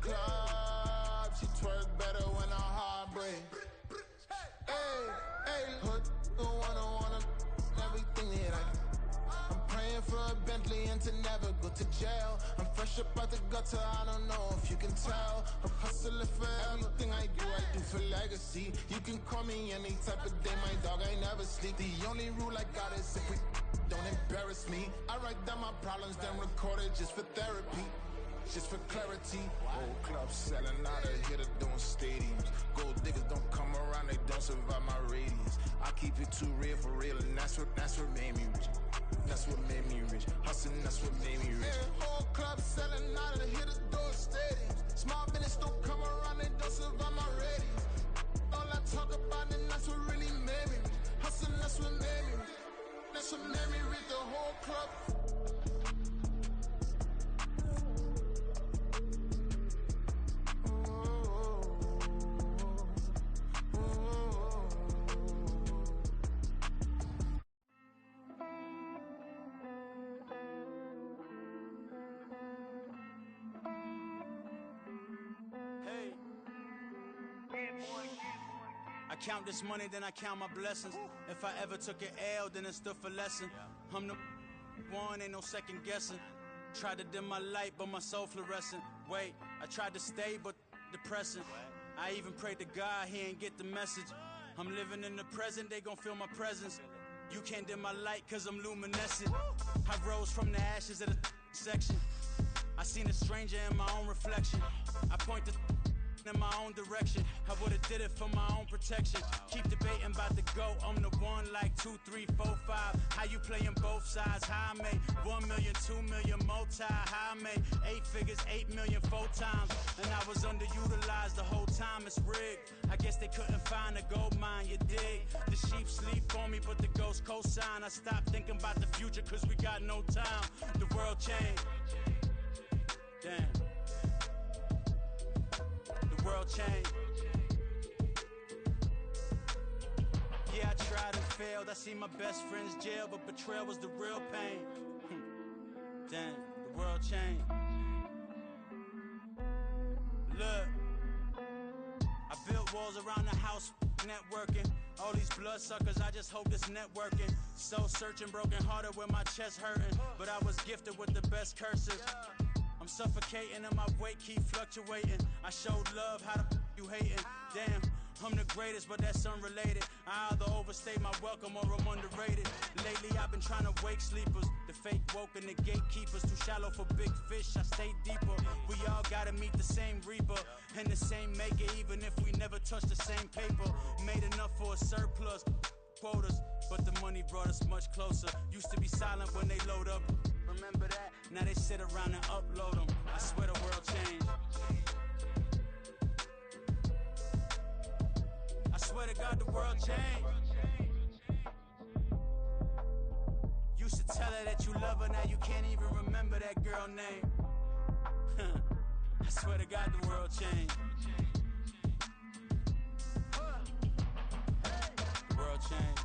club, she twerk better when her heart break. Hey, hood, wanna everything that I can. I'm praying for a Bentley and to never go to jail. I'm fresh up out the gutter, I don't know if you can tell. I'm hustling for everything I do for legacy. You can call me any type of day, my dog, I never sleep. The only rule I got is if we don't embarrass me. I write down my problems, then record it just for therapy. Just for clarity. Whole club selling out of here to doing stadiums. Gold diggers don't come around, they don't survive my radius. I keep it too real for real, and that's what made me rich. That's what made me rich. Hustling, that's what made me rich. Yeah, whole club selling out of here to doing stadiums. Small business don't come around, they don't survive my radius. All I talk about, and that's what really made me rich. Hustling, that's what made me rich. That's what made me rich. The whole club. I count this money, then I count my blessings. If I ever took an L, then it stood for lesson. I'm the one, ain't no second guessing. Tried to dim my light, but my soul fluorescent. Wait, I tried to stay, but depressing. I even prayed to God, he ain't get the message. I'm living in the present, they gon' feel my presence. You can't dim my light, cause I'm luminescent. I rose from the ashes of the section. I seen a stranger in my own reflection. I point the in my own direction. I would've did it for my own protection. Keep debating about the GOAT. I'm the one like 2, 3, 4, 5. How you playing both sides? How I made 1 million, 2 million, multi. How I made 8 figures, 8 million, 4 times. And I was underutilized the whole time. It's rigged. I guess they couldn't find a gold mine, you dig? The sheep sleep on me, but the ghost co-sign. I stopped thinking about the future, cause we got no time. The world changed. Damn. The world changed. Yeah, I tried and failed. I seen my best friends jail, but betrayal was the real pain. Damn, the world changed. Look, I built walls around the house, networking. All these bloodsuckers, I just hope this networking. Soul searching, broken hearted with my chest hurting. But I was gifted with the best curses. I'm suffocating and my weight keep fluctuating. I showed love, how the you hating? Damn, I'm the greatest, but that's unrelated. I either overstay my welcome or I'm underrated. Lately I've been trying to wake sleepers. The fake woke and the gatekeepers. Too shallow for big fish, I stay deeper. We all gotta meet the same reaper and the same maker, even if we never touch the same paper. Made enough for a surplus quotas, but the money brought us much closer. Used to be silent when they load up. Remember that? Now they sit around and upload them. I swear the world changed. I swear to God the world changed. Used to tell her that you love her, now you can't even remember that girl name. I swear to God the world changed. The world changed.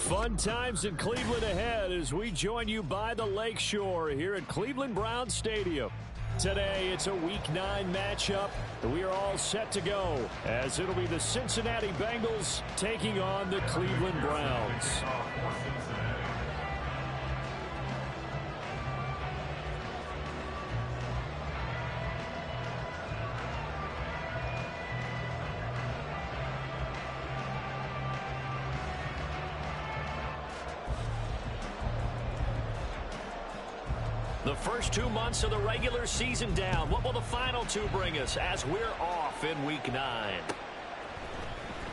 Fun times in Cleveland ahead as we join you by the Lakeshore here at Cleveland Browns Stadium. Today, it's a Week 9 matchup. We are all set to go as it'll be the Cincinnati Bengals taking on the Cleveland Browns. The first 2 months of the regular season down. What will the final 2 bring us as we're off in Week 9?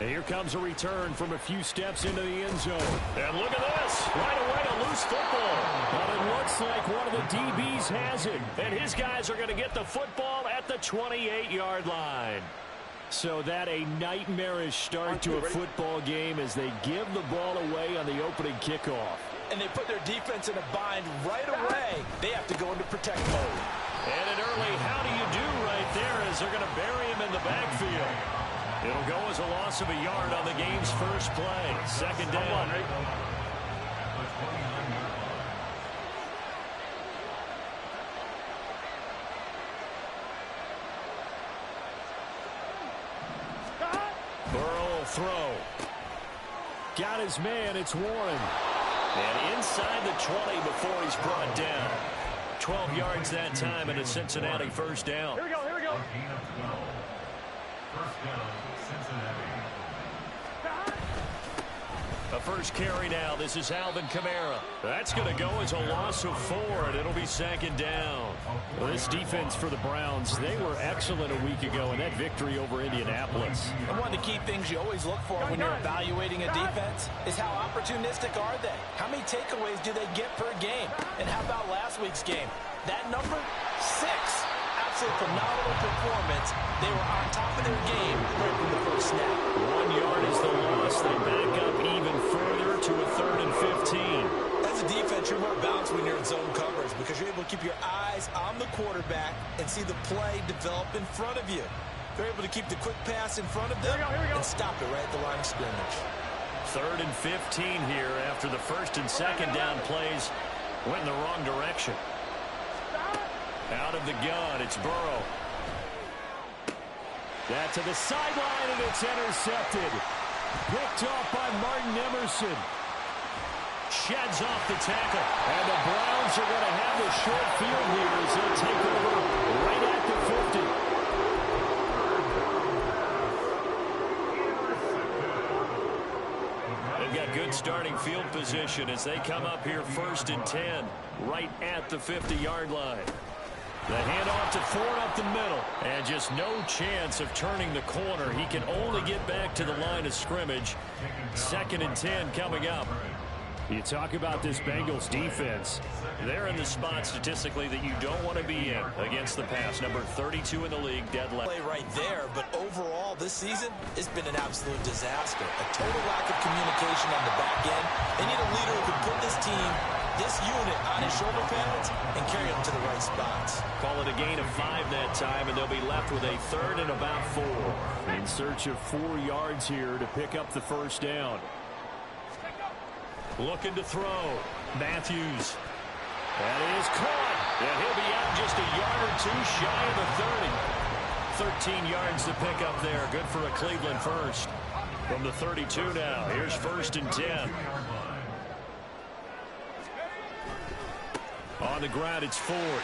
And here comes a return from a few steps into the end zone. And look at this. Right away, a loose football. But it looks like one of the DBs has it. And his guys are going to get the football at the 28-yard line. So that a nightmarish start to a football game as they give the ball away on the opening kickoff. And they put their defense in a bind right away. They have to go into protect mode. And an early how do you do right there as they're going to bury him in the backfield. It'll go as a loss of a yard on the game's first play. Second down. Burrow will throw. Got his man. It's Warren. And inside the 20 before he's brought down. 12 yards that time and a Cincinnati first down. Here we go, here we go. First down, Cincinnati. A first carry now. This is Alvin Kamara. That's going to go as a loss of 4, and it'll be second down. Well, this defense for the Browns, they were excellent a week ago in that victory over Indianapolis. And one of the key things you always look for when you're evaluating a defense is how opportunistic are they? How many takeaways do they get per game? And how about last week's game? That number, 6. Absolutely phenomenal performance. They were on top of their game right from the first snap. 1 yard is the loss. They back up even further to a 3rd and 15. As a defense, you're more balanced when you're in zone coverage because you're able to keep your eyes on the quarterback and see the play develop in front of you. They're able to keep the quick pass in front of them and stop it right at the line of scrimmage. 3rd and 15 here after the first and second down plays went in the wrong direction. Out of the gun, it's Burrow. That to the sideline, and it's intercepted. Picked off by Martin Emerson. Sheds off the tackle. And the Browns are going to have a short field here as they'll take over right at the 50. They've got good starting field position as they come up here 1st and 10, right at the 50-yard line. The handoff to Ford up the middle. And just no chance of turning the corner. He can only get back to the line of scrimmage. 2nd and 10 coming up. You talk about this Bengals defense. They're in the spot statistically that you don't want to be in against the pass. Number 32 in the league, dead last. Play right there, but overall this season, it's been an absolute disaster. A total lack of communication on the back end. They need a leader who can put this team, this unit, on his shoulder pads and carry them to the right spots. Call it a gain of 5 that time, and they'll be left with a 3rd and about 4. In search of 4 yards here to pick up the first down. Looking to throw. Matthews. That is caught. And he'll be out just a yard or 2 shy of the 30. 13 yards to pick up there. Good for a Cleveland first. From the 32 now. Here's 1st and 10. On the ground, it's Ford.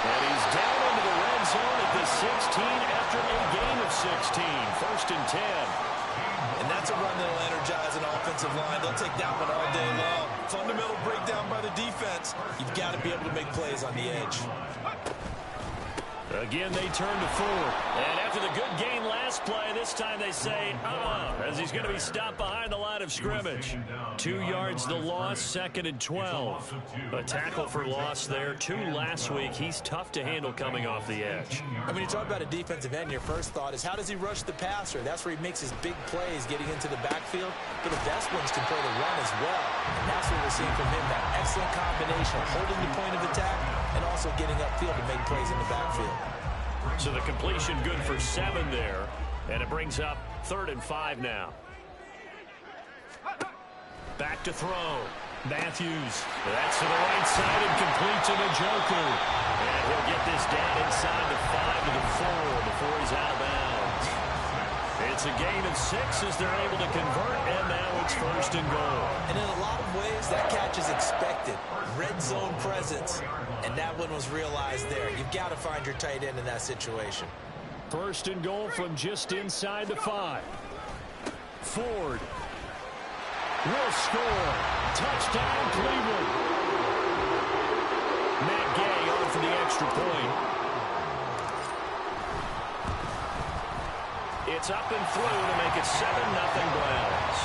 And he's down into the red zone at the 16 after a gain of 16. 1st and 10. And that's a run that'll energize an offensive line. They'll take that one all day long. Fundamental breakdown by the defense. You've got to be able to make plays on the edge. Again, they turn to Ford. And after the good gain last play, this time they say, as he's going to be stopped behind the line of scrimmage. 2 yards the loss, 2nd and 12. A tackle for loss there. 2 last week. He's tough to handle coming off the edge. And when you talk about a defensive end, your first thought is how does he rush the passer? That's where he makes his big plays getting into the backfield. But the best ones can play the run as well. And that's what we're seeing from him, that excellent combination of holding the point of attack and also getting upfield to make plays in the backfield. So the completion good for 7 there. And it brings up 3rd and 5 now. Back to throw. Matthews. That's to the right side and complete to the Joker. And he'll get this down inside the 5 to the 4 before he's out of bounds. It's a gain of 6 as they're able to convert, and now it's 1st and goal. And in a lot of ways, that catch is expected. Red zone presence, and that one was realized there. You've got to find your tight end in that situation. 1st and goal from just inside the 5. Ford will score. Touchdown, Cleveland. Matt Gay on for the extra point. It's up and through to make it 7-0 Browns.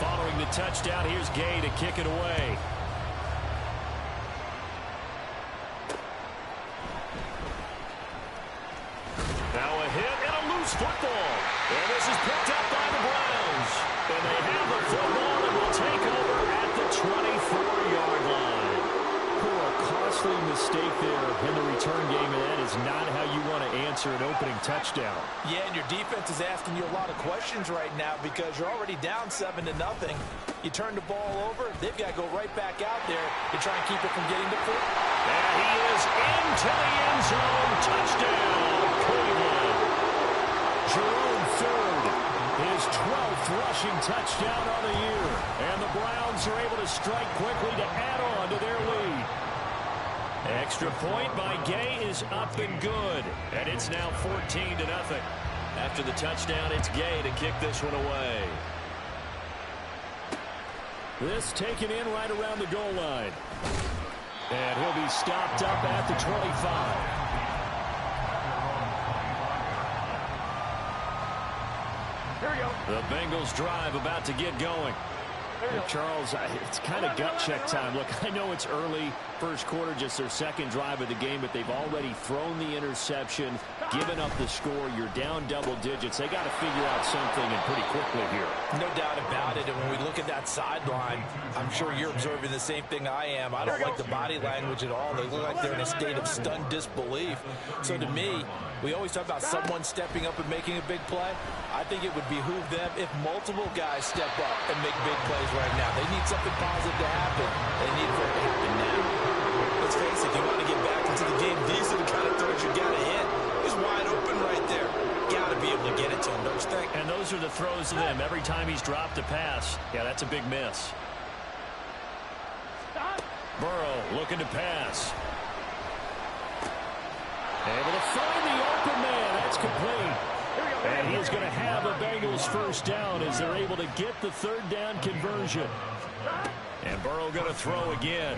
Following the touchdown, here's Gay to kick it away. Now a hit and a loose football. And this is picked up by the Browns. And they have the football and will take over at the 24-yard line. Poor, costly mistake there in the return game, and that is not how you want to answer an opening touchdown. Yeah, and your defense is asking you a lot of questions right now because you're already down 7-0. You turn the ball over, they've got to go right back out there to try and keep it from getting to 4. And he is into the end zone. Touchdown, Cleveland. Jerome Ford, his 12th rushing touchdown on the year. And the Browns are able to strike quickly to add on to their lead. Extra point by Gay is up and good. And it's now 14-0. After the touchdown, it's Gay to kick this one away. This taken in right around the goal line. And he'll be stopped up at the 25. Here we go. The Bengals drive about to get going. Charles, it's kind of gut check time. Look, I know it's early, first quarter, just their second drive of the game, but they've already thrown the interception, given up the score. You're down double digits. They got to figure out something, and pretty quickly here. No doubt about it. And when we look at that sideline, I'm sure you're observing the same thing I am. I don't like the body language at all. They look like they're in a state of stunned disbelief. So to me, we always talk about someone stepping up and making a big play. I think it would behoove them if multiple guys step up and make big plays right now. They need something positive to happen. They need for it to happen now. Let's face it, if you want to get back into the game, these are the kind of throws you got to hit. He's wide open right there. Got to be able to get it to him, don't you think? And those are the throws to them. Every time he's dropped a pass, yeah, that's a big miss. Burrow looking to pass. Able to find the open man. That's complete. And he is going to have a Bengals first down as they're able to get the third down conversion. And Burrow going to throw again.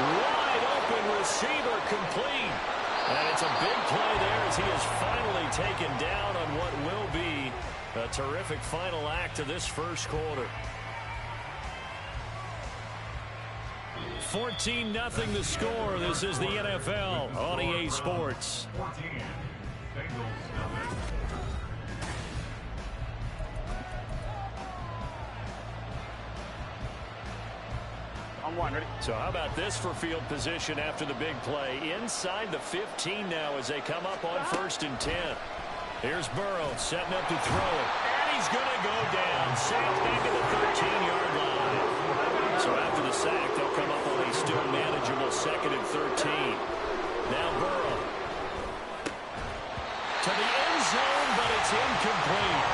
Wide open receiver complete. And it's a big play there as he is finally taken down on what will be a terrific final act of this first quarter. 14-0 the score. This is the NFL on EA Sports. On one, ready? So how about this for field position after the big play? Inside the 15 now as they come up on 1st and 10. Here's Burrow setting up to throw it. And he's going to go down. Sacked back at the 13-yard line. So after the sack, they'll come up on a still manageable 2nd and 13. Now Burrow to the end zone, but it's incomplete.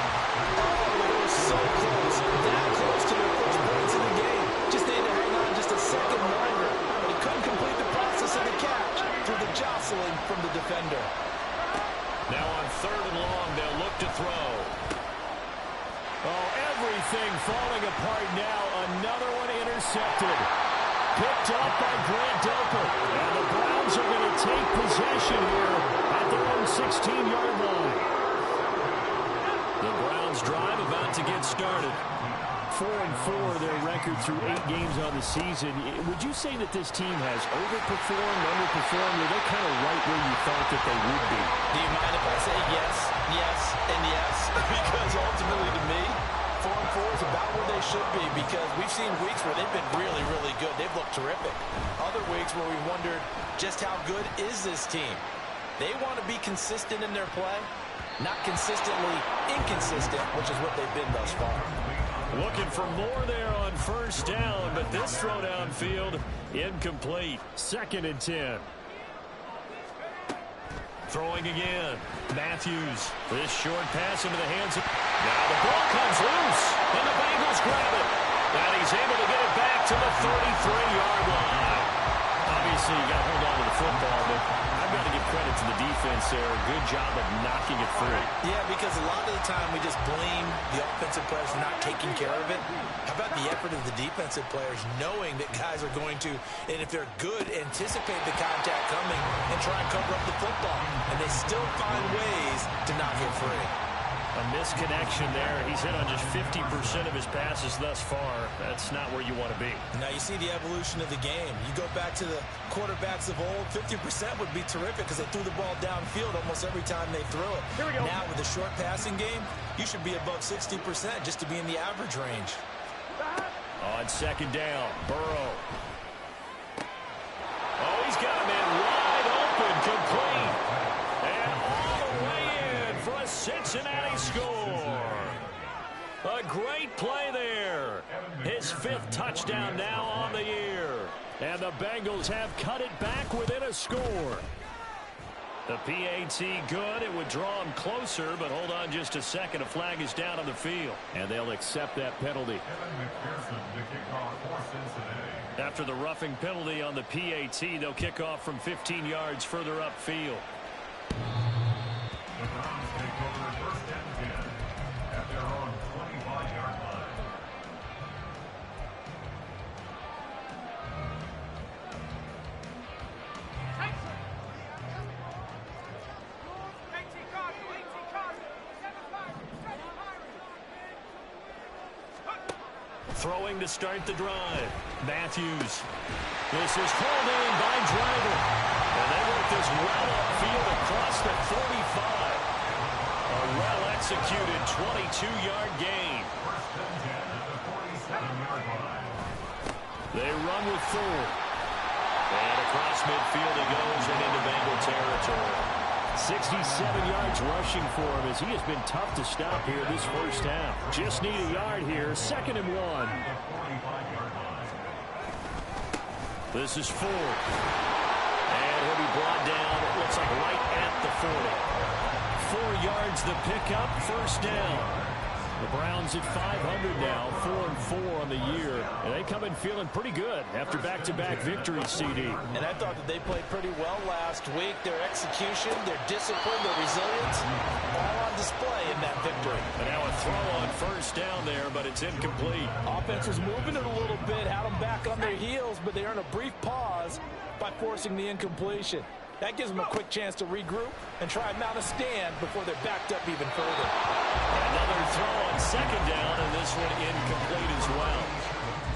Oh, they were so close. That close to their first points in the game. Just needed to hang on just a second longer. But he couldn't complete the process of the catch through the jostling from the defender. Now on 3rd and long, they'll look to throw. Oh, everything falling apart now. Another one intercepted. Picked up by Grant Delpit. And the Browns are going to take possession here at their own 16-yard line. The Browns drive about to get started. 4-4 their record through 8 games on the season. Would you say that this team has overperformed, underperformed, or they're kind of right where you thought that they would be? Do you mind if I say yes, yes, and yes? Because ultimately to me, 4-4 is about where they should be because we've seen weeks where they've been really, really good. They've looked terrific. Other weeks where we wondered just how good is this team. They want to be consistent in their play, not consistently inconsistent, which is what they've been thus far. Looking for more there on first down, but this throw downfield incomplete. 2nd and 10. Throwing again. Matthews. This short pass into the hands of... Now the ball comes loose, and the Bengals grab it. And he's able to get it back to the 33-yard line. Obviously, you got to hold on to the football, but I've got to give credit to the defense there. Good job of knocking it free. Yeah, because a lot of the time we just blame the offensive players for not taking care of it. How about the effort of the defensive players knowing that guys are going to, and if they're good, anticipate the contact coming and try and cover up the football. And they still find ways to knock it free. A misconnection there. He's hit on just 50% of his passes thus far. That's not where you want to be. Now you see the evolution of the game. You go back to the quarterbacks of old, 50% would be terrific because they threw the ball downfield almost every time they threw it. Here we go. Now with the short passing game, you should be above 60% just to be in the average range. On 2nd down, Burrow. Oh, he's got a man wide open, complete. And all the way in for a Cincinnati score. A great play there. His 5th touchdown now on the year. And the Bengals have cut it back within a score. The PAT good. It would draw him closer, but hold on just a second. A flag is down on the field, and they'll accept that penalty. After the roughing penalty on the PAT, they'll kick off from 15 yards further upfield. The Browns take over 1st and 10 at their own 25-yard line. Throwing to start the drive. Matthews. This is called in by Driver. And they work this well upfield across the 45. A well-executed 22-yard gain. They run with 4. And across midfield he goes and into Bengal territory. 67 yards rushing for him as he has been tough to stop here this first half. Just need a yard here. 2nd and 1. This is 4. And he'll be brought down, it looks like right at the 40. 4 yards the pickup, 1st down. The Browns at 500 now, 4-4 on the year. And they come in feeling pretty good after back-to-back victories, CD. And I thought that they played pretty well last week. Their execution, their discipline, their resilience, all on display in that victory. And now a throw on 1st down there, but it's incomplete. Offense was moving it a little bit, had them back on their heels, but they earned a brief pause by forcing the incompletion. That gives them a quick chance to regroup and try and mount a stand before they're backed up even further. Another throw on 2nd down, and this one incomplete as well.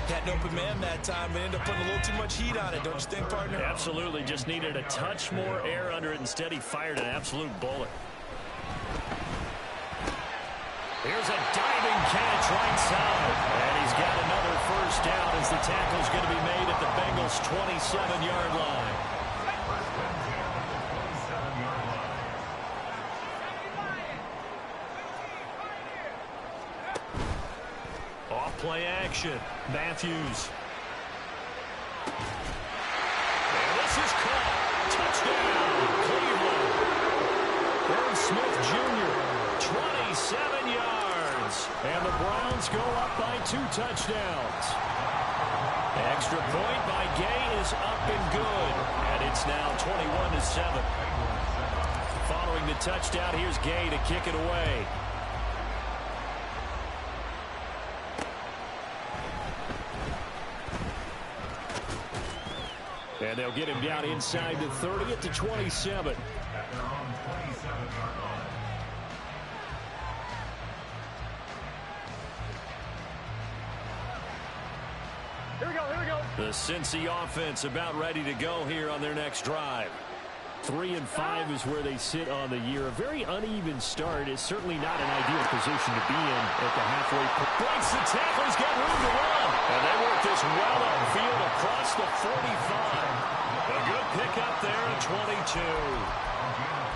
Had an open man that time, but ended up putting a little too much heat on it, don't you think, partner? Absolutely. Just needed a touch more air under it. Instead, he fired an absolute bullet. Here's a diving catch right side. And he's got another 1st down as the tackle's going to be made at the Bengals' 27-yard line. Play action. Matthews. And this is caught. Touchdown, Cleveland. Aaron Smith Jr., 27 yards. And the Browns go up by 2 touchdowns. Extra point by Gay is up and good. And it's now 21-7. Following the touchdown, here's Gay to kick it away. And they'll get him down inside the 30 at the 27. Here we go, here we go. The Cincy offense about ready to go here on their next drive. 3-5 is where they sit on the year. A very uneven start is certainly not an ideal position to be in at the halfway point. Breaks the tackle, he's got room to run. And they work this well upfield across the 45. A good pickup there at 22.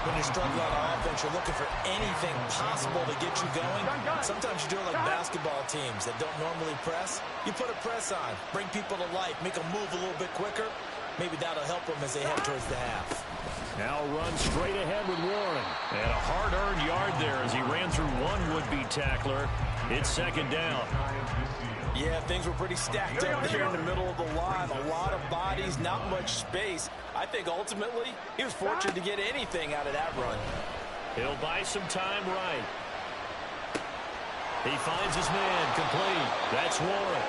When you're struggling on offense, you're looking for anything possible to get you going. Sometimes you do it like basketball teams that don't normally press. You put a press on, bring people to life, make them move a little bit quicker. Maybe that'll help them as they head towards the half. Now run straight ahead with Warren. And a hard-earned yard there as he ran through one would-be tackler. It's second down. Yeah, things were pretty stacked up there in the middle of the line. A lot of bodies, not much space. I think ultimately he was fortunate to get anything out of that run. He'll buy some time right. He finds his man complete. That's Warren.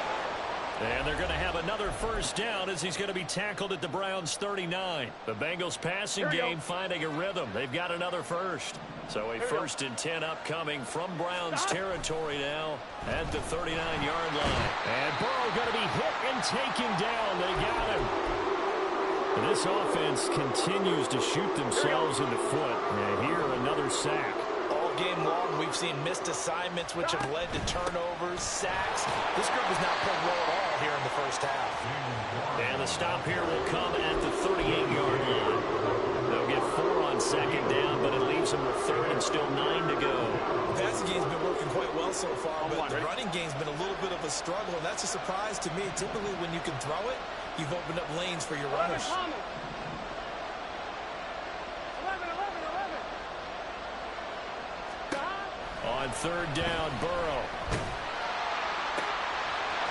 And they're going to have another first down as he's going to be tackled at the Browns' 39. The Bengals passing game finding a rhythm. They've got another first. So a 1st and 10 upcoming from Browns territory now at the 39-yard line. And Burrow going to be hit and taken down. They got him. And this offense continues to shoot themselves in the foot. And here another sack. All game long, we've seen missed assignments, which have led to turnovers, sacks. This group has not played well at all here in the first half. And the stop here will come at the 38-yard line. They'll get 4 on second down, but it leaves them with 3rd and still 9 to go. The passing game's been working quite well so far, but the running game's been a little bit of a struggle, and that's a surprise to me. Typically, when you can throw it, you've opened up lanes for your runners. On 3rd down, Burrow.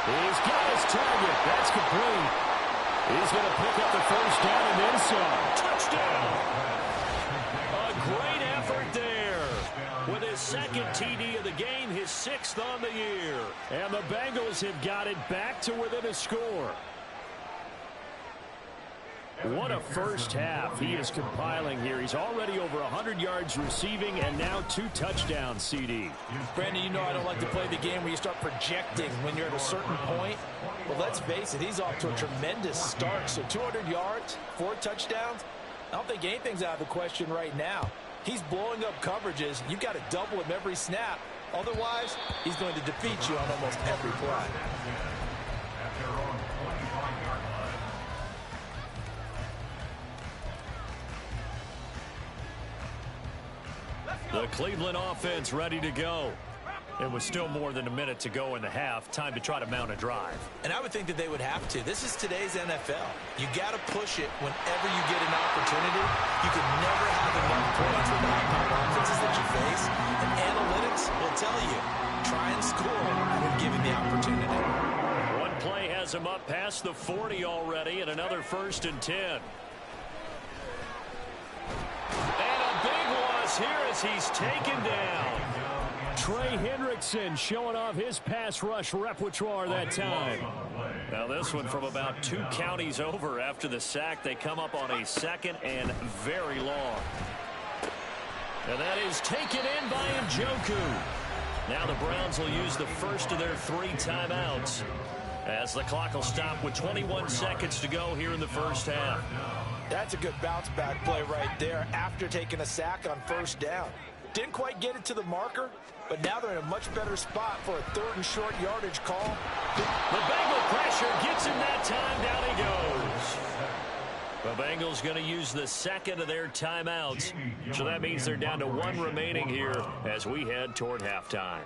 He's got his target. That's complete. He's going to pick up the first down and then some. Touchdown! A great effort there. With his 2nd TD of the game, his 6th on the year. And the Bengals have got it back to within a score. What a first half he is compiling here. He's already over 100 yards receiving and now 2 touchdowns, CD. Brandon, you know I don't like to play the game where you start projecting when you're at a certain point. But let's face it, he's off to a tremendous start. So 200 yards, 4 touchdowns. I don't think anything's out of the question right now. He's blowing up coverages. You've got to double him every snap. Otherwise, he's going to defeat you on almost every play. The Cleveland offense ready to go. It was still more than a minute to go in the half. Time to try to mount a drive. And I would think that they would have to. This is today's NFL. You got to push it whenever you get an opportunity. You can never have enough points with the high-powered offenses that you face. And analytics will tell you, try and score when given the opportunity. One play has him up past the 40 already, and another 1st and 10. And a big loss here as he's taken down. Trey Hendrickson showing off his pass rush repertoire that time. Now this one from about 2 counties over after the sack. They come up on a 2nd and very long. And that is taken in by Njoku. Now the Browns will use the first of their 3 timeouts as the clock will stop with 21 seconds to go here in the first half. That's a good bounce-back play right there after taking a sack on 1st down. Didn't quite get it to the marker, but now they're in a much better spot for a 3rd and short yardage call. The Bengal pressure gets him that time. Down he goes. The Bengals going to use the 2nd of their timeouts. So that means they're down to 1 remaining here as we head toward halftime.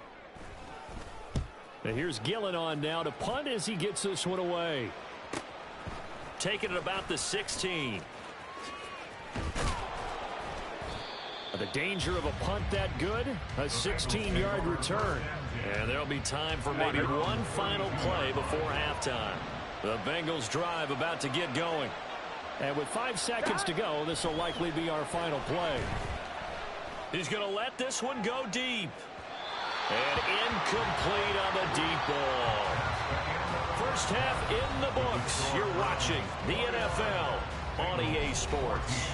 Now here's Gillen on now to punt as he gets this one away. Taking it about the 16. The danger of a punt that good? A 16-yard return. And there'll be time for maybe one final play before halftime. The Bengals drive about to get going. And with 5 seconds to go, this will likely be our final play. He's going to let this one go deep. And incomplete on the deep ball. First half in the books. You're watching the NFL on EA Sports.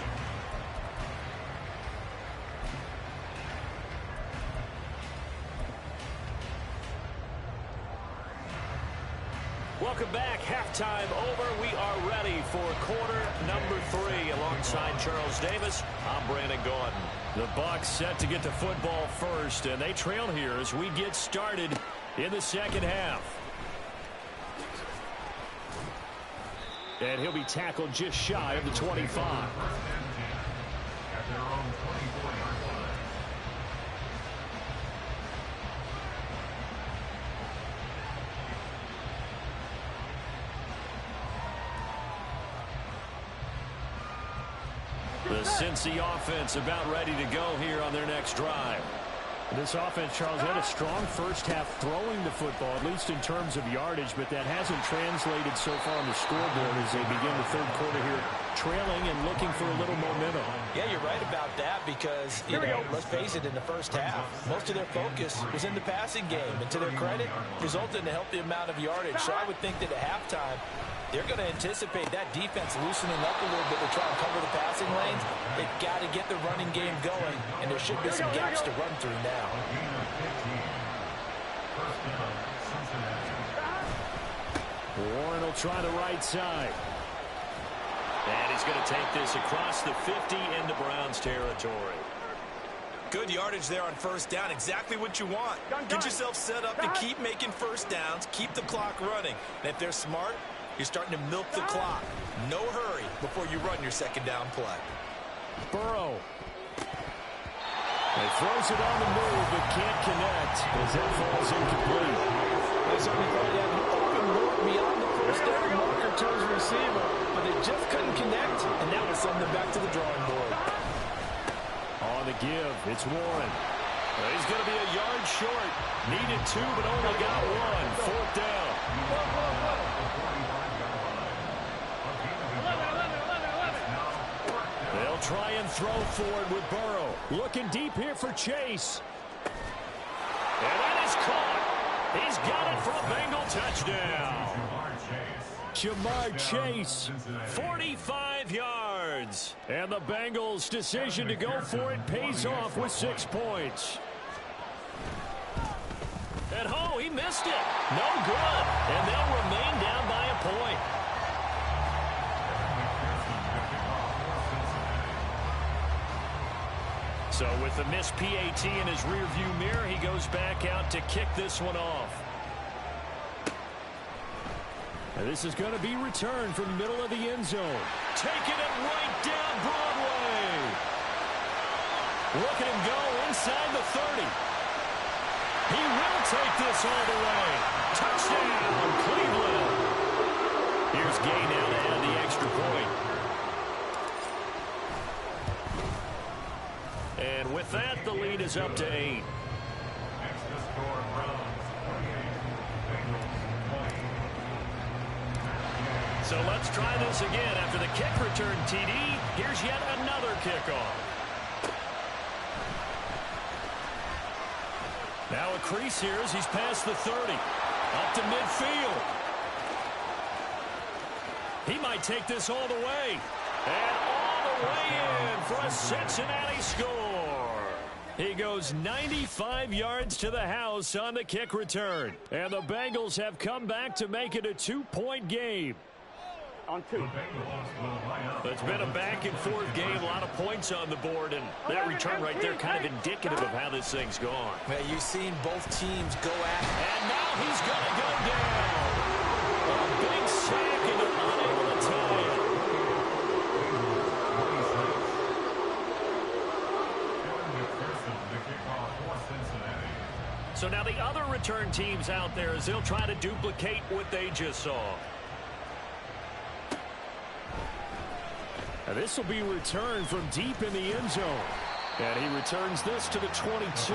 Welcome back. Halftime over. We are ready for quarter number 3. Alongside Charles Davis, I'm Brandon Gordon. The Bucs set to get the football first, and they trail here as we get started in the second half. And he'll be tackled just shy of the 25. At their own 25. The Cincy offense about ready to go here on their next drive. This offense, Charles, had a strong first half throwing the football, at least in terms of yardage, but that hasn't translated so far on the scoreboard as they begin the third quarter here, trailing and looking for a little momentum. Yeah, you're right about that because, let's face it, in the first half, most of their focus was in the passing game. And to their credit, resulted in a healthy amount of yardage. So I would think that at halftime, they're going to anticipate that defense loosening up a little bit to try and cover the passing lanes. They've got to get the running game going, and there should be some gaps to run through now. Warren will try the right side. And he's going to take this across the 50 into Browns territory. Good yardage there on first down. Exactly what you want. Get yourself set up to keep making first downs, keep the clock running. And if they're smart, you're starting to milk the clock. No hurry before you run your second down play. Burrow. He throws it on the move, but can't connect as that falls incomplete. They certainly thought he had an open look beyond the first down marker to his receiver, but they just couldn't connect, and that will send them back to the drawing board. On the give, it's Warren. He's going to be a yard short. Needed 2, but only got 1. Fourth down. They'll try and throw forward with Burrow. Looking deep here for Chase. And that is caught. He's got it for a Bengal touchdown. Jamar Chase, 45 yards. And the Bengals' decision to go for it pays off with 6 points. And he missed it. No good. And they'll remain down by a point. So with the missed PAT in his rearview mirror, he goes back out to kick this one off. And this is going to be returned from the middle of the end zone. Taking it right down Broadway. Look at him go inside the 30. He will take this all the way. Touchdown, Cleveland. Here's Gay now to add the extra point. And with that, the lead is up to 8. Extra score, Browns 28, Bengals 20. So let's try this again. After the kick return TD, here's yet another kickoff. Now a crease here as he's past the 30. Up to midfield. He might take this all the way. And all the way in for a Cincinnati score. He goes 95 yards to the house on the kick return. And the Bengals have come back to make it a 2-point game. On 2. It's been a back-and-forth game, a lot of points on the board, and that return right there kind of indicative of how this thing's gone. Well, you've seen both teams go at it. And now he's going to go down. A big sack, and they're unable to tie it. So now the other return teams out there as they'll try to duplicate what they just saw. And this will be returned from deep in the end zone. And he returns this to the 22.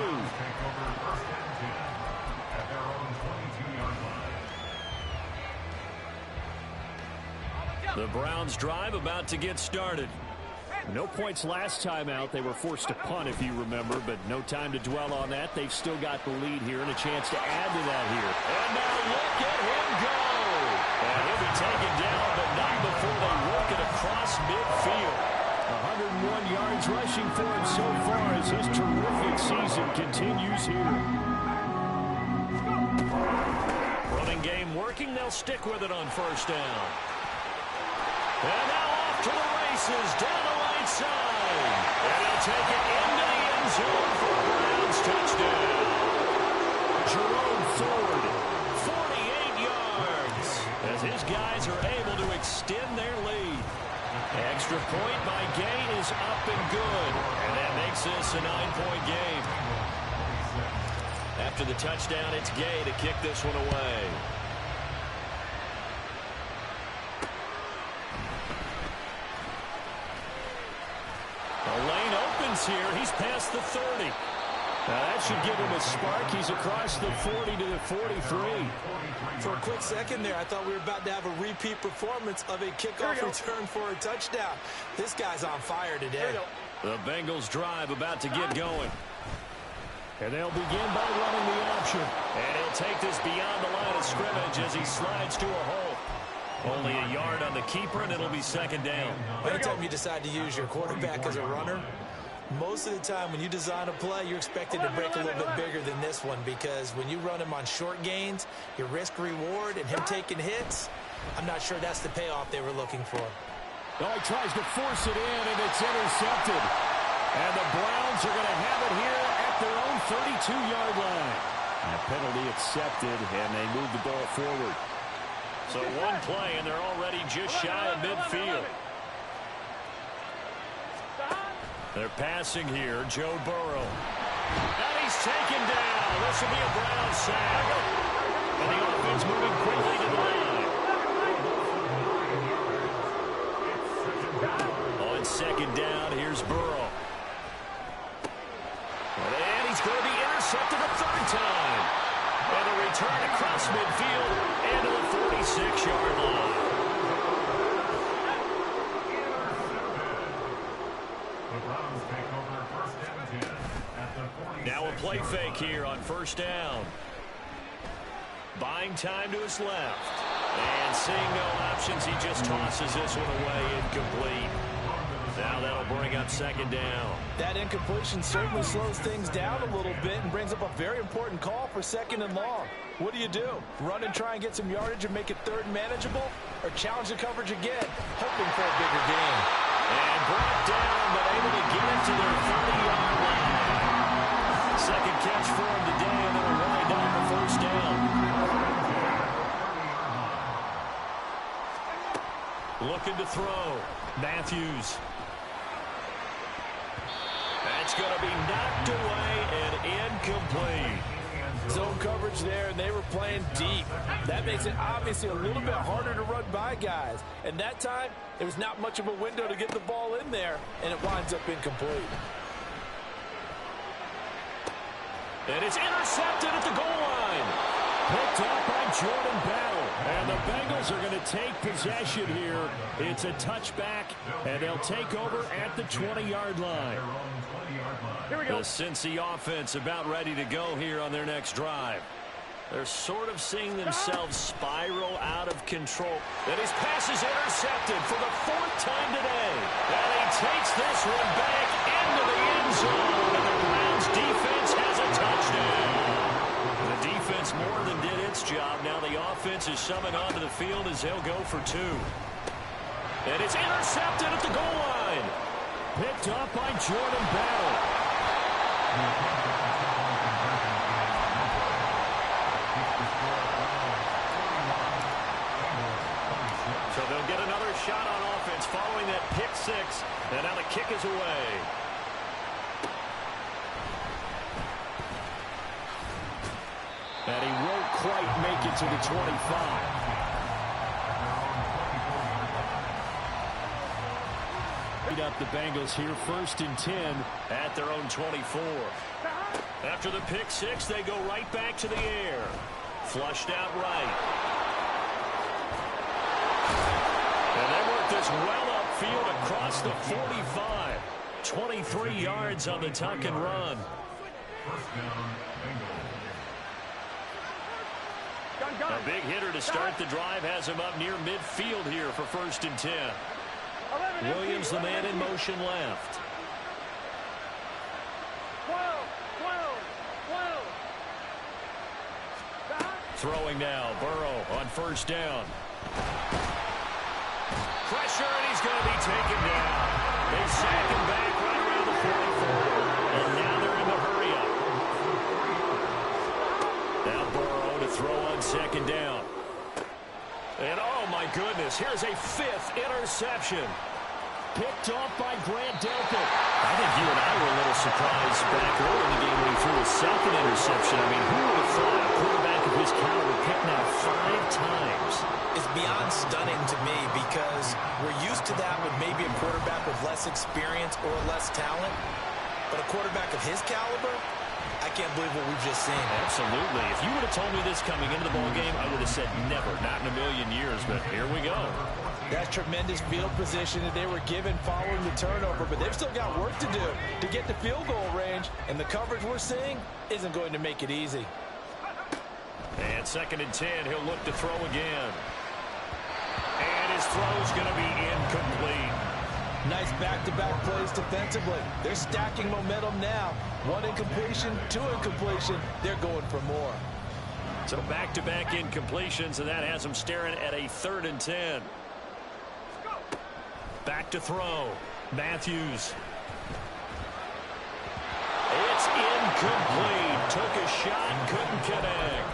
The Browns drive about to get started. No points last time out. They were forced to punt, if you remember, but no time to dwell on that. They've still got the lead here and a chance to add to that here. And now look at him go. And he'll be taken down, but not before they work it across midfield. 101 yards rushing for him so far as his terrific season continues here. Running game working. They'll stick with it on first down. And now off to the races down the right side. And he'll take it into the end zone for a Browns touchdown. Jerome Ford, 48 yards, as his guys are able to extend their lead. Extra point by Gay is up and good. And that makes this a 9-point game. After the touchdown, it's Gay to kick this one away. distance here. He's past the 30. Now that should give him a spark. He's across the 40 to the 43. For a quick second there, I thought we were about to have a repeat performance of a kickoff return for a touchdown. This guy's on fire today. The Bengals drive about to get going. And they'll begin by running the option. And he'll take this beyond the line of scrimmage as he slides to a hole. Only a yard on the keeper, and it'll be second down. Anytime you decide to use your quarterback as a runner, most of the time when you design a play, you're expected to break a little bit bigger than this one, because when you run him on short gains, your risk-reward and him taking hits, I'm not sure that's the payoff they were looking for. Oh, he tries to force it in, and it's intercepted. And the Browns are going to have it here at their own 32-yard line. And a penalty accepted, and they move the ball forward. So one play, and they're already just shy of midfield. They're passing here, Joe Burrow. And he's taken down. This will be a Brown sack. And the offense moving quickly to the line. On second down, here's Burrow. And he's going to be intercepted a third time. And a return across midfield and to the 46-yard line. Now a play fake here on first down. Buying time to his left. And seeing no options, he just tosses this one away, incomplete. Now that'll bring up second down. That incompletion certainly slows things down a little bit and brings up a very important call for second and long. What do? Run and try and get some yardage and make it third and manageable? Or challenge the coverage again, hoping for a bigger gain? And brought down, but able to get it to their 30-yard line. Second catch for him today, and they'll wind up the first down. Looking to throw. Matthews. That's going to be knocked away and incomplete. Zone coverage there, and they were playing deep. That makes it obviously a little bit harder to run by guys. And that time, there was not much of a window to get the ball in there, and it winds up incomplete. And it's intercepted at the goal line. Picked up by Jordan Battle. And the Bengals are going to take possession here. It's a touchback, and they'll take over at the 20-yard line. Here we go. The Cincy offense about ready to go here on their next drive. They're sort of seeing themselves spiral out of control. And his pass is intercepted for the fourth time today. And he takes this one back into the end zone. And the Browns defense has a touchdown. The defense more than did its job. Now the offense is summing onto the field as they'll go for two. And it's intercepted at the goal line. Picked up by Jordan Battle. So they'll get another shot on offense following that pick six. And now the kick is away. And he won't quite make it to the 25. Up the Bengals here, 1st and 10 at their own 24. After the pick six, they go right back to the air. Flushed out right. And they work this well upfield across the 45. 23 yards on the tuck and run. A big hitter to start the drive has him up near midfield here for 1st and 10. Williams, the man in motion left. 12. Throwing now, Burrow on 1st down. Pressure, and he's going to be taken down. They sack him back right around the 44. And now they're in the hurry-up. Now Burrow to throw on 2nd down. And oh my goodness, here's a 5th interception. Picked off by Grant Delpit. I think you and I were a little surprised back early in the game when he threw a 2nd interception. I mean, who would have thought a quarterback of his caliber picked now 5 times? It's beyond stunning to me because we're used to that with maybe a quarterback with less experience or less talent. But a quarterback of his caliber, I can't believe what we've just seen. Absolutely. If you would have told me this coming into the ballgame, I would have said never, not in a million years, but here we go. That's tremendous field position that they were given following the turnover, but they've still got work to do to get to field goal range, and the coverage we're seeing isn't going to make it easy. And 2nd and 10, he'll look to throw again. And his throw's going to be incomplete. Nice back-to-back plays defensively. They're stacking momentum now. 1 incompletion, 2 incompletion. They're going for more. So back-to-back incompletions, and that has them staring at a 3rd and 10. Back to throw. Matthews. It's incomplete. Took a shot, couldn't connect.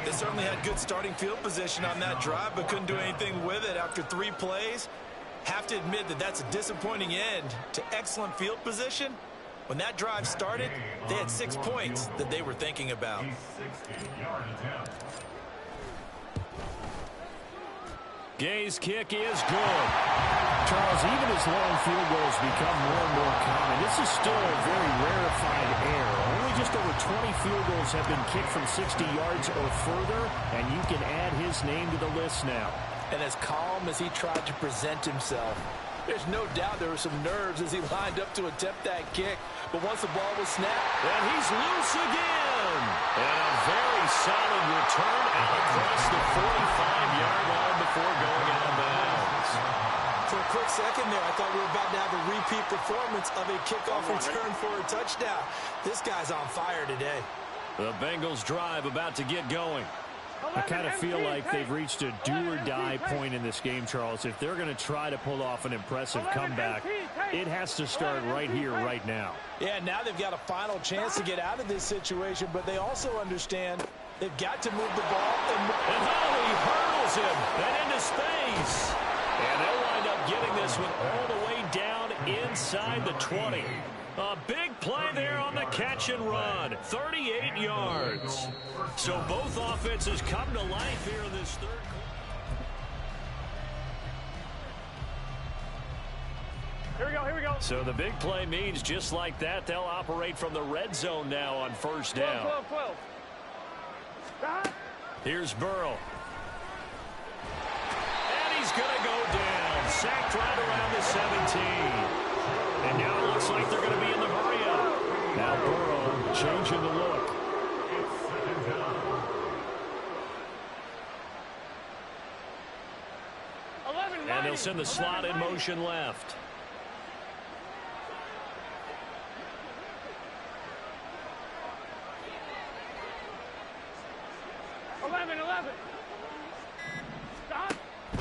They certainly had good starting field position on that drive, but couldn't do anything with it after 3 plays. Have to admit that that's a disappointing end to excellent field position. When that drive started, they had 6 points that they were thinking about. Gay's kick is good. Charles, even as long field goals become more and more common, this is still a very rarefied error. Only just over 20 field goals have been kicked from 60 yards or further, and you can add his name to the list now. And as calm as he tried to present himself, there's no doubt there were some nerves as he lined up to attempt that kick. But once the ball was snapped, and he's loose again. And a very solid return out across the 45-yard line before going out of bounds. For a quick second there, I thought we were about to have a repeat performance of a kickoff return for a touchdown. This guy's on fire today. The Bengals drive about to get going. I kind of feel like they've reached a do-or-die point in this game, Charles. If they're going to try to pull off an impressive comeback, it has to start right here, right now. Yeah, now they've got a final chance to get out of this situation, but they also understand they've got to move the ball. And Holloway hurdles him and into space. And they'll wind up getting this one all the way down inside the 20. A big play there on the catch and run. 38 yards. So both offenses come to life here in this third quarter. Here we go. So the big play means just like that, they'll operate from the red zone now on 1st down. 12. Here's Burrow. And he's going to go down. Sacked right around the 17. And now it looks like they're going to be in the hurry-up. Now Burrow changing the look. And they'll send the slot in motion left.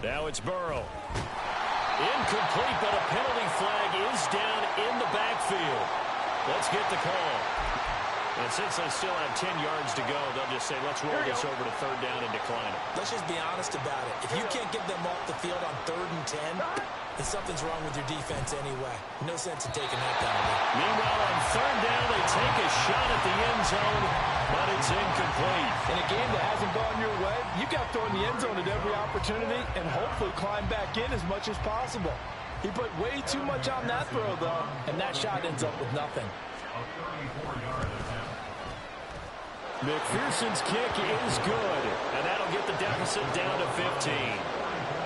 Now it's Burrow. Incomplete, but a penalty flag is down in the backfield. Let's get the call. And since they still have 10 yards to go, they'll just say, let's roll this over to 3rd down and decline it. Let's just be honest about it. If you can't get them off the field on 3rd and 10, then something's wrong with your defense anyway. No sense in taking that penalty. Meanwhile, on 3rd down, they take a shot at the end zone, but it's incomplete. In a game that hasn't gone your way, you've got to throw in the end zone at every opportunity and hopefully climb back in as much as possible. He put way too much on that throw, though, and that shot ends up with nothing. McPherson's kick is good, and that'll get the deficit down to 15.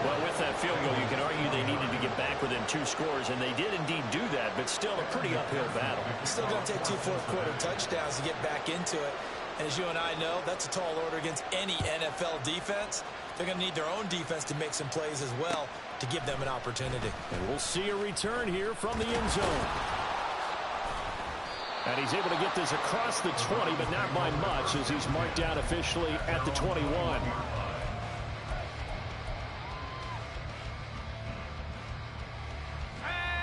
Well, with that field goal, you can argue they needed to get back within 2 scores, and they did indeed do that, but still a pretty uphill battle. Still going to take 2 fourth-quarter touchdowns to get back into it. And as you and I know, that's a tall order against any NFL defense. They're going to need their own defense to make some plays as well to give them an opportunity. And we'll see a return here from the end zone. And he's able to get this across the 20, but not by much as he's marked down officially at the 21.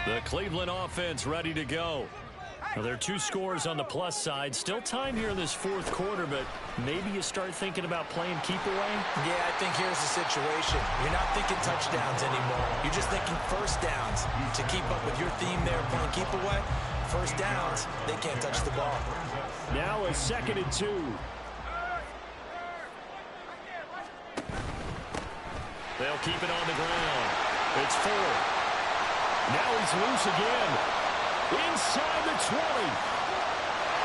The Cleveland offense ready to go. Well, there are 2 scores on the plus side. Still time here in this 4th quarter, but maybe you start thinking about playing keep away? Yeah, I think here's the situation. You're not thinking touchdowns anymore. You're just thinking 1st downs. To keep up with your theme there, playing keep away, 1st downs, they can't touch the ball. Now a 2nd and 2. They'll keep it on the ground. It's 4. Now he's loose again. Inside the 20.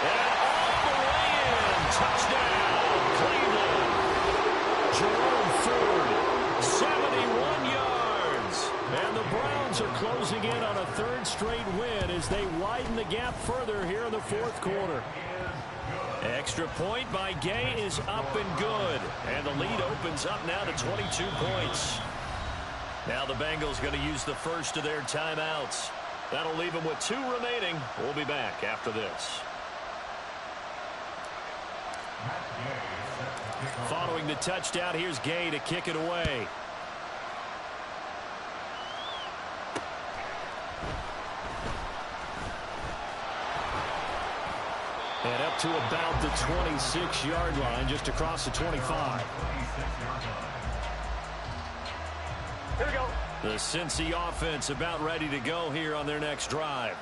And all the way in. Touchdown, Cleveland. Jerome Ford, 71 yards. And the Browns are closing in on a third straight win as they widen the gap further here in the fourth quarter. Extra point by Gay is up and good. And the lead opens up now to 22 points. Now the Bengals going to use the first of their timeouts. That'll leave them with 2 remaining. We'll be back after this. Following the touchdown, here's Gay to kick it away. And up to about the 26-yard line, just across the 25. Here we go. The Cincy offense about ready to go here on their next drive.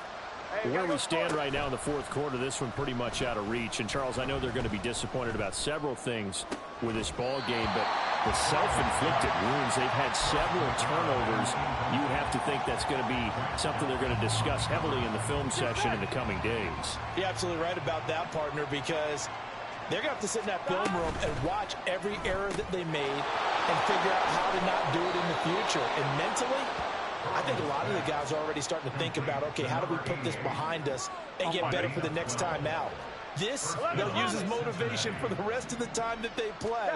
Where we stand right now in the fourth quarter, this one pretty much out of reach. And, Charles, I know they're going to be disappointed about several things with this ball game, but the self-inflicted wounds, they've had several turnovers. You have to think that's going to be something they're going to discuss heavily in the film session in the coming days. You're absolutely right about that, partner, because they're going to have to sit in that film room and watch every error that they made and figure out how to not do it in the future. And mentally, I think a lot of the guys are already starting to think about, okay, how do we put this behind us and get better for the next time out? This, they'll use as motivation for the rest of the time that they play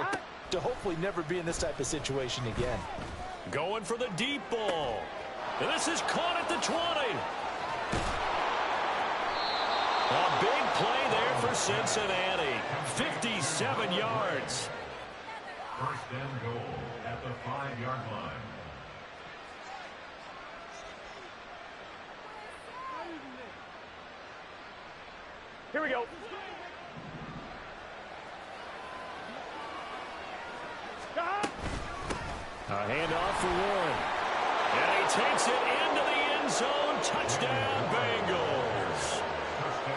to hopefully never be in this type of situation again. Going for the deep ball. And this is caught at the 20. A big play there for Cincinnati. 57 yards. First and goal at the 5-yard line. Here we go. A handoff for Warren. And he takes it into the end zone. Touchdown, Bengals.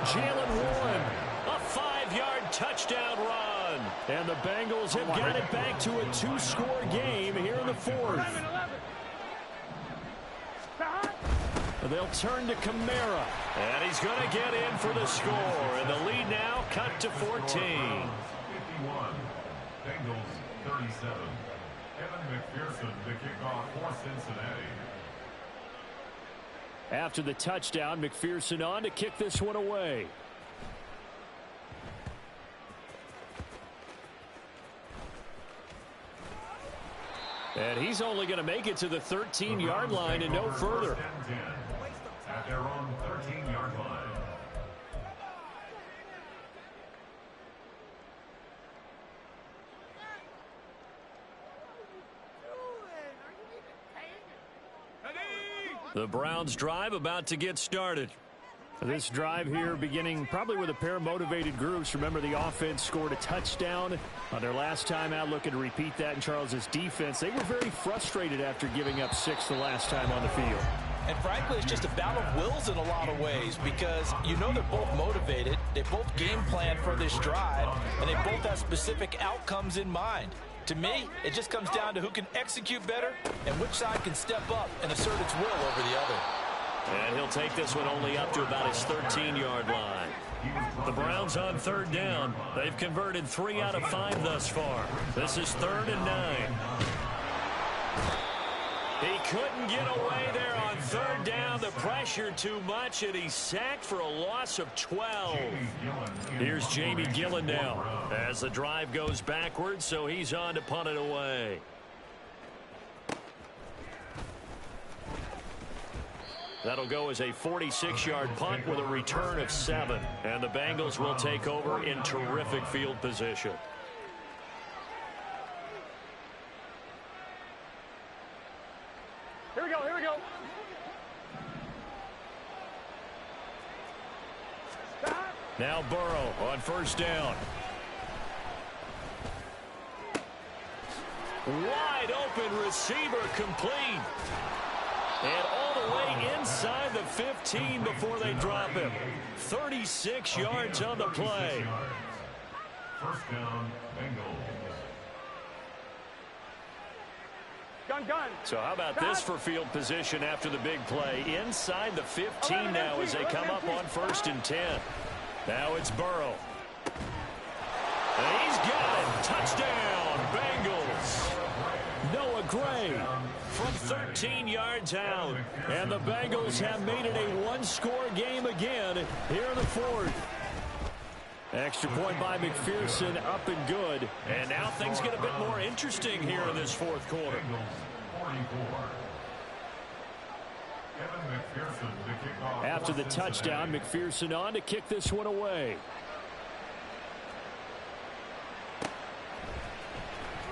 Jalen Warren, a 5-yard touchdown run. And the Bengals have got it back to a 2-score game here in the fourth. They'll turn to Kamara. And he's going to get in for the score. And the lead now cut to 14. 51. Bengals 37. Evan McPherson the kickoff for Cincinnati. After the touchdown, McPherson on to kick this one away. And he's only going to make it to the 13-yard line and no further. At their own 13-yard line. The Browns drive about to get started. This drive here beginning probably with a pair of motivated groups. Remember, the offense scored a touchdown on their last time out. Looking to repeat that in Charles's defense. They were very frustrated after giving up 6 the last time on the field. And frankly, it's just a battle of wills in a lot of ways because you know they're both motivated. They both game plan for this drive, and they both have specific outcomes in mind. To me, it just comes down to who can execute better and which side can step up and assert its will over the other. And he'll take this one only up to about his 13-yard line. The Browns on third down. They've converted 3 out of 5 thus far. This is 3rd and 9. He couldn't get away there on third down. The pressure too much, and he's sacked for a loss of 12. Here's Jamie Gillen now as the drive goes backwards, so he's on to punt it away. That'll go as a 46-yard punt with a return of 7. And the Bengals will take over in terrific field position. Here we go, here we go. Now Burrow on first down. Wide open receiver complete. And all the way inside the 15 before they drop him. 36 yards on the play. First down, Bengals. So how about this for field position after the big play? Inside the 15 now as they come up on 1st and 10. Now it's Burrow. And he's got it. Touchdown, Bengals. Noah Gray from 13 yards out. And the Bengals have made it a one-score game again here in the 4th. Extra point by McPherson, up and good. And now things get a bit more interesting here in this 4th quarter. After the touchdown, McPherson on to kick this one away.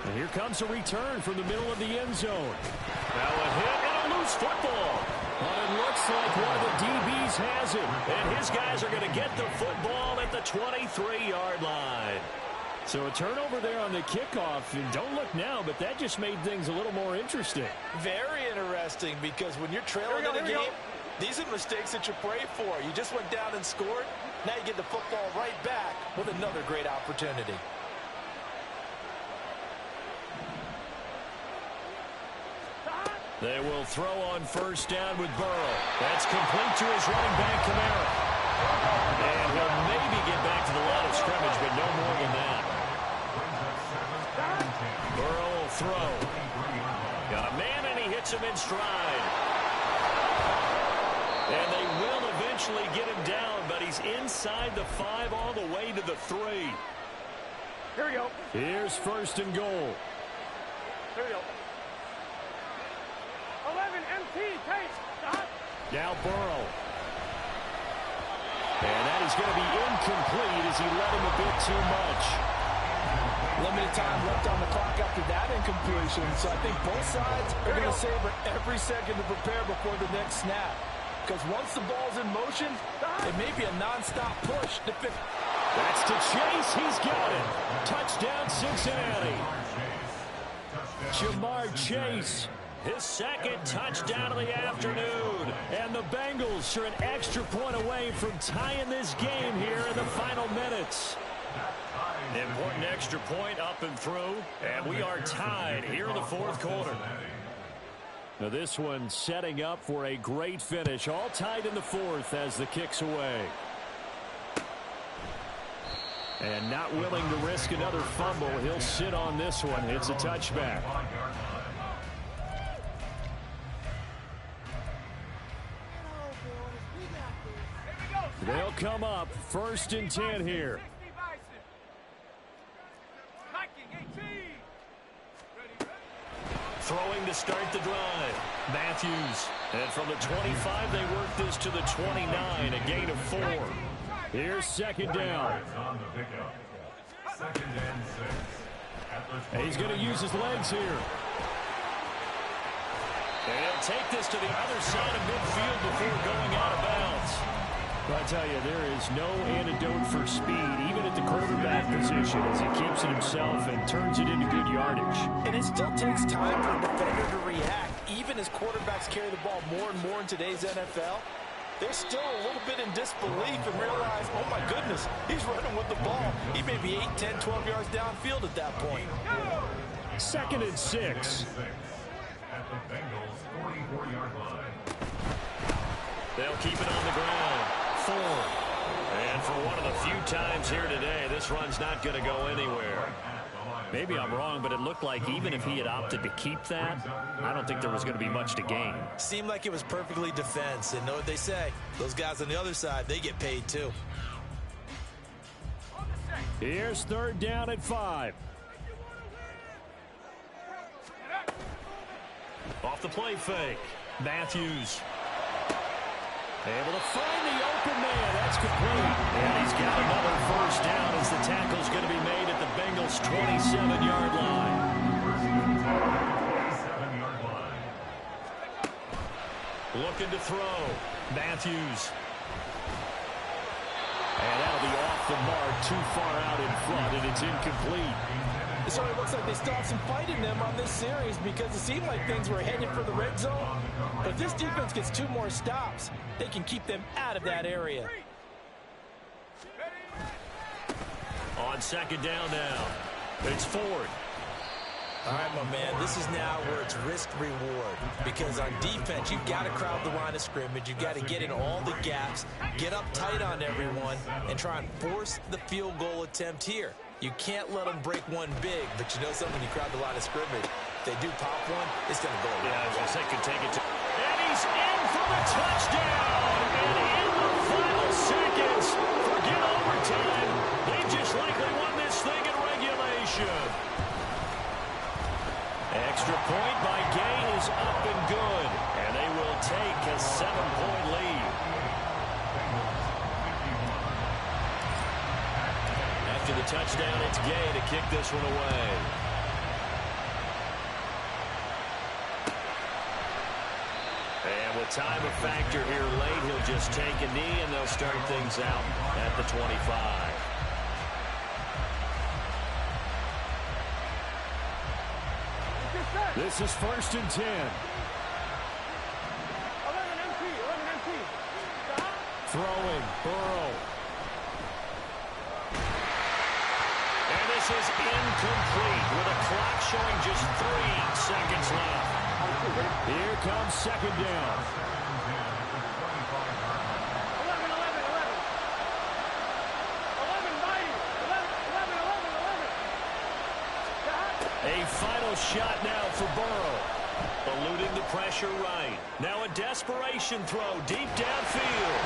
And here comes a return from the middle of the end zone. Now a hit and a loose football. But it looks like one of the DBs has it. And his guys are going to get the football at the 23-yard line. So a turnover there on the kickoff. And don't look now, but that just made things a little more interesting. Very interesting, because when you're trailing in a game, these are mistakes that you pray for. You just went down and scored. Now you get the football right back with another great opportunity. They will throw on 1st down with Burrow. That's complete to his running back, Kamara. And he'll maybe get back to the line of scrimmage, but no more than that. Burrow will throw. Got a man, and he hits him in stride. And they will eventually get him down, but he's inside the 5 all the way to the 3. Here we go. Here's 1st and goal. Here we go. 11 MT, take. Stop. Now Burrow. And that is going to be incomplete as he led him a bit too much. Limited time left on the clock after that incompletion, so I think both sides are going to savor every second to prepare before the next snap. Because once the ball's in motion, it may be a non-stop push. That's to Chase. He's got it. Touchdown, Cincinnati. Jamar Chase. His 2nd touchdown of the afternoon. And the Bengals are an extra point away from tying this game here in the final minutes. Important extra point up and through. And we are tied here in the 4th quarter. Now this one setting up for a great finish. All tied in the 4th as the kick's away. And not willing to risk another fumble. He'll sit on this one. It's a touchback. They'll come up 1st and 10 here. Throwing to start the drive. Matthews. And from the 25, they work this to the 29, a gain of 4. Here's 2nd down. And he's going to use his legs here. And he'll take this to the other side of midfield before going out of bounds. But I tell you, there is no antidote for speed, even at the quarterback position, as he keeps it himself and turns it into good yardage. And it still takes time for a defender to react. Even as quarterbacks carry the ball more and more in today's NFL, they're still a little bit in disbelief and realize, oh my goodness, he's running with the ball. He may be 8, 10, 12 yards downfield at that point. 2nd and 6. At the Bengals' 44-yard line. They'll keep it on the ground. 4. And for one of the few times here today, this run's not going to go anywhere. Maybe I'm wrong, but it looked like even if he had opted to keep that, I don't think there was going to be much to gain. Seemed like it was perfectly defense. And know what they say? Those guys on the other side, they get paid too. Here's 3rd down at 5. Off the play fake. Matthews. Able to find the open man. That's complete. And he's got another 1st down as the tackle's going to be made at the Bengals' 27-yard line. Looking to throw. Matthews. And that'll be off the mark, too far out in front, and it's incomplete. So it looks like they still have some fight in them on this series, because it seemed like things were headed for the red zone. But if this defense gets 2 more stops, they can keep them out of that area. On 2nd down now, it's Ford. All right, my man, this is now where it's risk-reward. Because on defense, you've got to crowd the line of scrimmage. You've got to get in all the gaps, get up tight on everyone, and try and force the field goal attempt here. You can't let them break one big, but you know something, you crowd the line of scrimmage. If they do pop one, it's going to go away. Yeah, I was going to say, could take it to... And he's in for the touchdown! And in the final seconds, forget overtime. They just likely won this thing in regulation. Extra point by Gay is up and good. And they will take a 7-point lead. After the touchdown, it's Gay to kick this one away. And with time a factor here late, he'll just take a knee, and they'll start things out at the 25. This is 1st and 10. 11 empty. Stop. Throwing, Burrow. And this is incomplete with a clock showing just 3 seconds left. Here comes 2nd down. 11. 11, mighty. 11. Stop. A final shot now for Burrow. Eluding the pressure right. Now a desperation throw deep downfield.